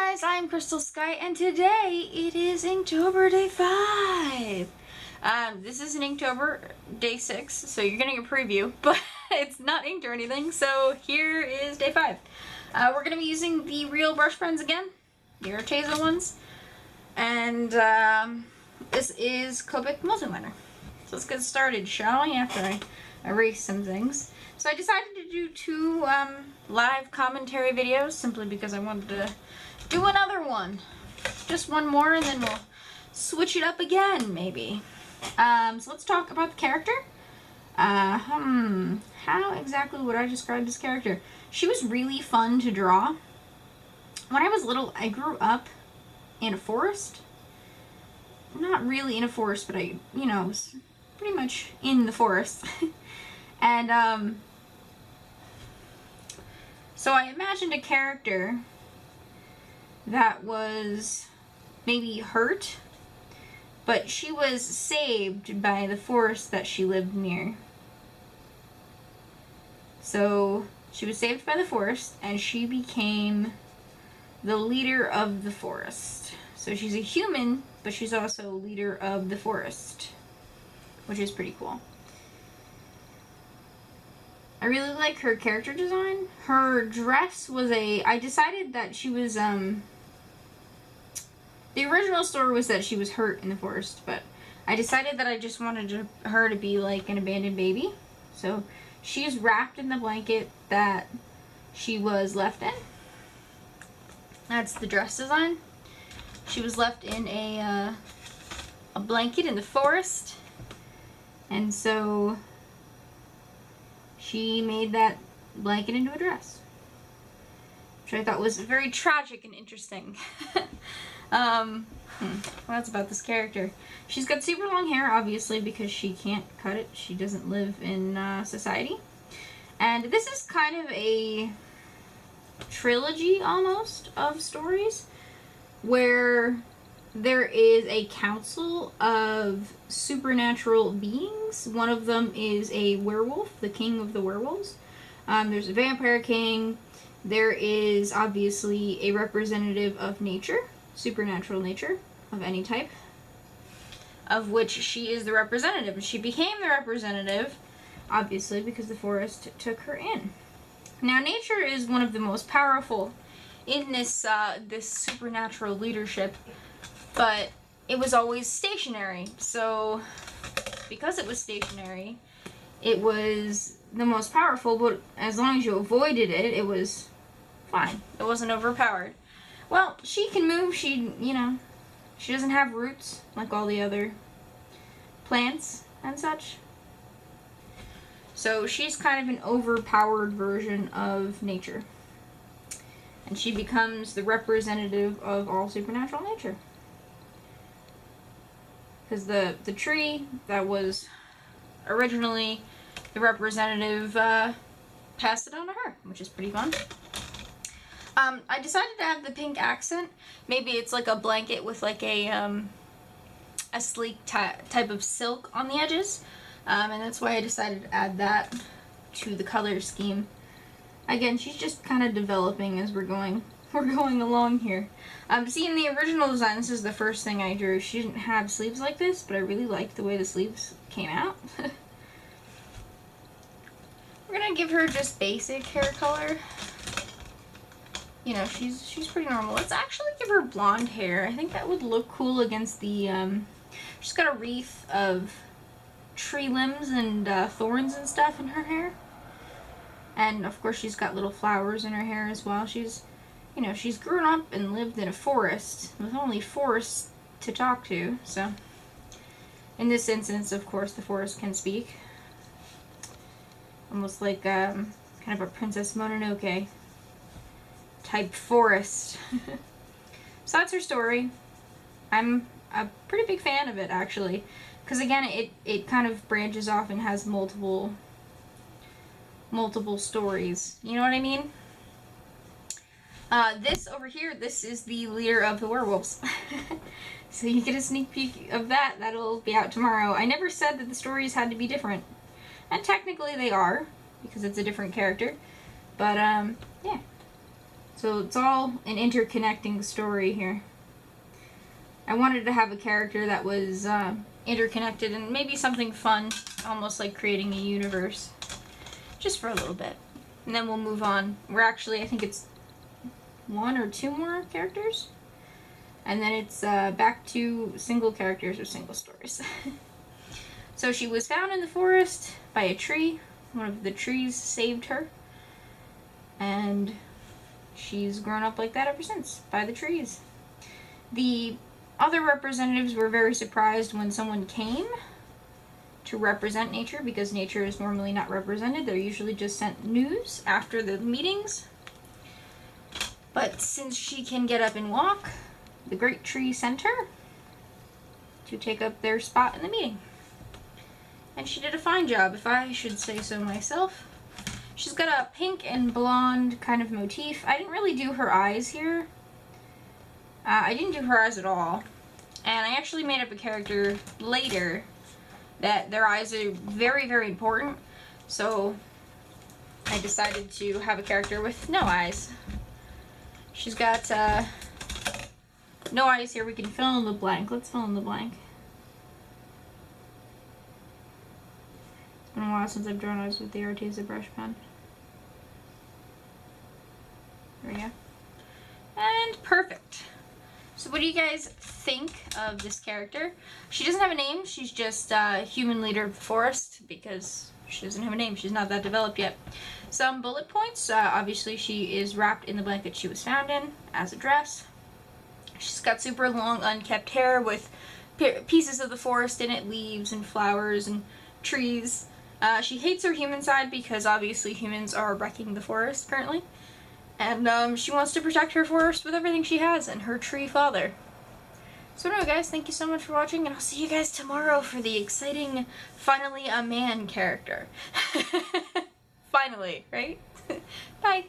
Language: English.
guys, I'm Crystal Sky, and today it is Inktober Day 5. This is an Inktober Day 6, so you're getting a preview, but it's not inked or anything, so here is Day 5. We're going to be using the real brush pens again, the Arteza ones, and this is Copic Multiliner. So let's get started, shall we, after I erase some things. So I decided to do two live commentary videos simply because I wanted to do another one. Just one more and then we'll switch it up again, maybe. So let's talk about the character. How exactly would I describe this character? She was really fun to draw. When I was little, I grew up in a forest. Not really in a forest, but I, was pretty much in the forest. And, so I imagined a character that was maybe hurt, but she was saved by the forest that she lived near. So she was saved by the forest, and she became the leader of the forest. So she's a human, but she's also leader of the forest, which is pretty cool. I really like her character design. Her dress was I decided that she was, the original story was that she was hurt in the forest, but I decided that I just wanted her to be like an abandoned baby. So she's wrapped in the blanket that she was left in. That's the dress design. She was left in a blanket in the forest, and so she made that blanket into a dress, which I thought was very tragic and interesting. Well, that's about this character. She's got super long hair, obviously, because she can't cut it. She doesn't live in society. And this is kind of a trilogy, almost, of stories where there is a council of supernatural beings. One of them is a werewolf, the king of the werewolves. There's a vampire king. There is obviously a representative of nature, supernatural nature of any type, of which she is the representative. And she became the representative, obviously, because the forest took her in. Now, nature is one of the most powerful in this this supernatural leadership, but it was always stationary. So because it was stationary, it was the most powerful, but as long as you avoided it, it was fine. It wasn't overpowered. Well, she can move. She doesn't have roots like all the other plants and such. So she's kind of an overpowered version of nature. And she becomes the representative of all supernatural nature. Because the tree that was originally the representative passed it on to her, which is pretty fun. I decided to have the pink accent. Maybe it's like a blanket with like a sleek type of silk on the edges. And that's why I decided to add that to the color scheme. Again, she's just kind of developing as we're going along here. See, in the original design, this is the first thing I drew. She didn't have sleeves like this, but I really liked the way the sleeves came out. We're gonna give her just basic hair color. She's pretty normal. Let's actually give her blonde hair. I think that would look cool against the, she's got a wreath of tree limbs and thorns and stuff in her hair. And of course she's got little flowers in her hair as well. She's grown up and lived in a forest with only forests to talk to, so in this instance, of course, the forest can speak. Almost like kind of a Princess Mononoke type forest. So that's her story. I'm a pretty big fan of it, actually, because again, it kind of branches off and has multiple stories. You know what I mean? This over here, this is the leader of the werewolves. So you get a sneak peek of that. That'll be out tomorrow. I never said that the stories had to be different. And technically they are, because it's a different character. But, yeah. So it's all an interconnecting story here. I wanted to have a character that was interconnected and maybe something fun, almost like creating a universe, just for a little bit. And then we'll move on. We're actually, I think it's 1 or 2 more characters. And then it's back to single characters or single stories. So she was found in the forest by a tree. One of the trees saved her. And she's grown up like that ever since, by the trees. The other representatives were very surprised when someone came to represent nature, because nature is normally not represented. They're usually just sent news after the meetings. But since she can get up and walk, the great tree sent her to take up their spot in the meeting. And she did a fine job, if I should say so myself. She's got a pink and blonde kind of motif. I didn't really do her eyes here. I didn't do her eyes at all. And I actually made up a character later that their eyes are very, very important. So I decided to have a character with no eyes. She's got no eyes here. We can fill in the blank. Let's fill in the blank. It's been a while since I've drawn eyes with the Arteza brush pen. There we go. And perfect. So what do you guys think of this character? She doesn't have a name. She's just human leader of the forest, because she doesn't have a name. She's not that developed yet. Some bullet points. Obviously she is wrapped in the blanket she was found in as a dress. She's got super long unkept hair with pieces of the forest in it, leaves and flowers and trees. She hates her human side because obviously humans are wrecking the forest currently. And she wants to protect her forest with everything she has and her tree father. So anyway guys, thank you so much for watching, and I'll see you guys tomorrow for the exciting, finally a man character. Finally, right? Bye!